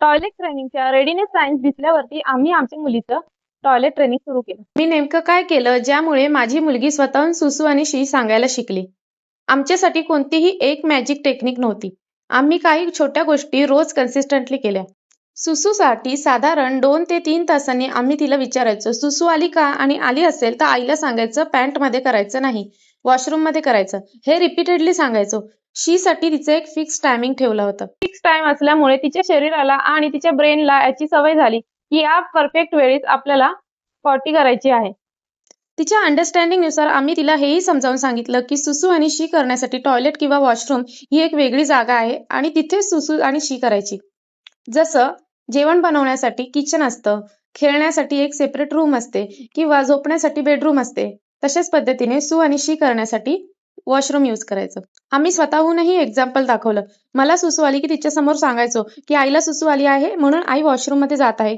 Toilet ट्रेनिंगच्या readiness science दिसल्यावरती आम्ही आमच्या मुलीचं टॉयलेट ट्रेनिंग सुरू केलं. मी नेमकं काय केलं ज्यामुळे माझी मुलगी स्वतःहून सुसू आणि शी सांगायला शिकली? आमच्यासाठी कोणतीही एक मॅजिक टेक्निक नव्हती. आम्ही काही छोट्या गोष्टी रोज कन्सिस्टंटली केल्या. सुसूसाठी साधारण 2 ते 3 तासांनी आम्ही तिला विचारायचो, सुसू आली का? आणि आली असेल तर आईला सांगायचं पॅन्टमध्ये करायचं नाही, वॉशरूममध्ये करायचं. हे रिपीटेडली सांगायचो. शीसाठी तिचं एक फिक्स टायमिंग ठेवलं होतं. फिक्स टाइम असल्यामुळे तिच्या शरीराला आणि तिच्या ब्रेनला याची सवय झाली की या परफेक्ट वेळेस आपल्याला पॉटी करायची आहे. तिच्या अंडरस्टँडिंगनुसार आम्ही तिला हेही समजावून सांगितलं की सुसू आणि शी करण्यासाठी टॉयलेट किंवा वॉशरूम ही एक वेगळी जागा आहे आणि तिथेच सुसू आणि शी करायची. जसं जेवण बनवण्यासाठी किचन असतं, खेळण्यासाठी एक सेपरेट रूम असते किंवा झोपण्यासाठी बेडरूम असते, तशाच पद्धतीने सू आणि शी करण्यासाठी वॉशरूम यूज करायचं. आम्ही स्वतःहूनही एक्झाम्पल दाखवलं. मला सुसू आली की तिच्यासमोर सांगायचो की आईला सुसू आली आहे म्हणून आई वॉशरूममध्ये जात आहे.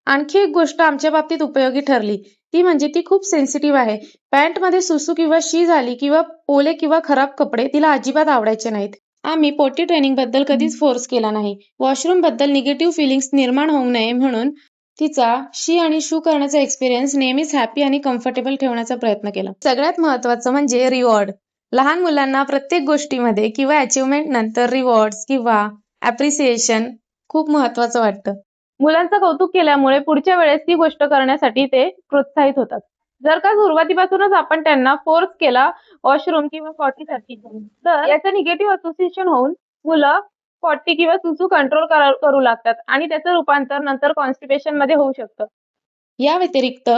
आणखी एक गोष्ट आमच्या बाबतीत उपयोगी ठरली ती म्हणजे ती खूप सेन्सिटिव्ह आहे. पॅन्टमध्ये सुसू किंवा शी झाली किंवा ओले किंवा खराब कपडे तिला अजिबात आवडायचे नाहीत. आम्ही पोटी ट्रेनिंग बद्दल कधीच फोर्स केला नाही. वॉशरूम बद्दल निगेटिव्ह फिलिंग्स निर्माण होऊ नये म्हणून तिचा शी आणि शू करण्याचा एक्सपिरियन्स नेहमीच हॅपी आणि कम्फर्टेबल ठेवण्याचा प्रयत्न केला. सगळ्यात महत्त्वाचं म्हणजे रिवॉर्ड. लहान मुलांना प्रत्येक गोष्टीमध्ये किंवा अचिव्हमेंट नंतर रिवॉर्ड्स किंवा ॲप्रिसिएशन खूप महत्त्वाचं वाटतं. मुलांचं कौतुक केल्यामुळे पुढच्या वेळेस ती गोष्ट करण्यासाठी ते प्रोत्साहित होतात. जर का सुरुवातीपासूनच आपण त्यांना फोर्स केला वॉशरूम किंवा पॉटीसाठी तर याचं निगेटिव्ह असोसिएशन होऊन मुलं पॉटी किंवा सुसू कंट्रोल करू लागतात आणि त्याचं रूपांतर नंतर कॉन्स्टिपेशन मध्ये होऊ शकतं. या व्यतिरिक्त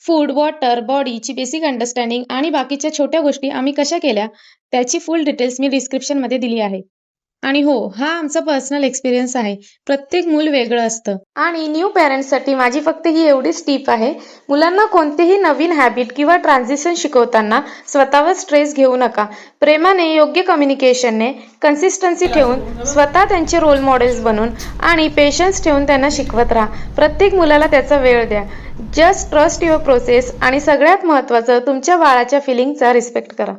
फूड, वॉटर, बॉडीची बेसिक अंडरस्टँडिंग आणि बाकीच्या छोट्या गोष्टी आम्ही कशा केल्या त्याची फुल डिटेल्स मी डिस्क्रिप्शनमध्ये दिली आहे. आणि हो, हा आमचा पर्सनल एक्सपिरियन्स आहे. प्रत्येक मूल वेगळं असतं. आणि न्यू पॅरेंट्ससाठी माझी फक्त ही एवढीच टिप आहे, मुलांना कोणतेही नवीन हॅबिट किंवा ट्रान्झिशन शिकवताना स्वतःवर स्ट्रेस घेऊ नका. प्रेमाने, योग्य कम्युनिकेशनने, कन्सिस्टन्सी ठेवून, स्वतः त्यांचे रोल मॉडेल्स बनून आणि पेशन्स ठेवून त्यांना शिकवत राहा. प्रत्येक मुलाला त्याचा वेळ द्या. जस्ट ट्रस्ट युअर प्रोसेस आणि सगळ्यात महत्त्वाचं तुमच्या बाळाच्या फिलिंगचा रिस्पेक्ट करा.